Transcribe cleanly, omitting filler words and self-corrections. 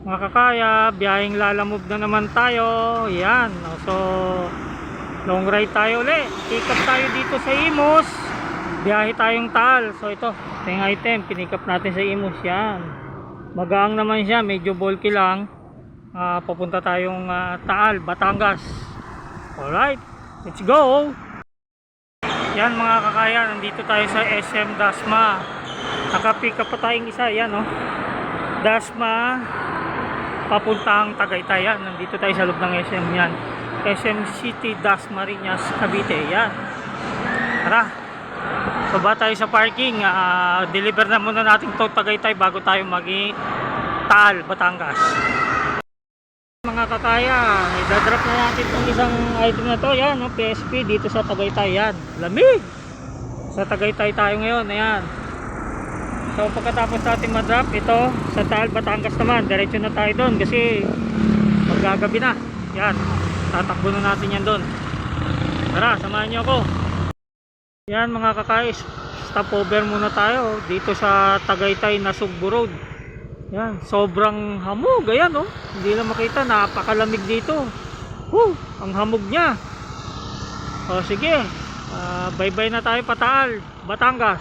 Mga kakaya, biyaheng lalamove na naman tayo. Yan. So, long ride tayo ulit. Pick up tayo dito sa Imus. Biyahe tayong Taal. So, ito yung item. Pinick up natin sa Imus. Yan. Magaang naman siya. Medyo bulky lang. Papunta tayong Taal, Batangas. Alright. Let's go. Yan mga kakaya. Nandito tayo sa SM Dasma. Naka-pick up pa tayong isa. Yan oh. Dasma papuntang Tagaytay. Yan, nandito tayo sa loob ng SM. Yan, SM City Dasmariñas, Cavite. Yan, tara, baba tayo sa parking. Deliver na muna natin to Tagaytay bago tayo Taal, Batangas. Mga kakaya, idadrop na natin itong isang item na to. Yan, no? PSP dito sa Tagaytay. Yan, lamig sa Tagaytay tayo ngayon. Ayan. So pagkatapos natin ma-drop ito sa Taal, Batangas naman, diretso na tayo doon kasi maggagabi na. Yan, tatakbo na natin yan doon. Tara, samahan nyo ako. Yan mga kakais, stopover muna tayo dito sa Tagaytay na Sugbo Road. Yan, sobrang hamog. Ayan oh, hindi na makita, napakalamig dito. Ang hamog nya. O sige, bye bye na tayo pa Taal, Batangas.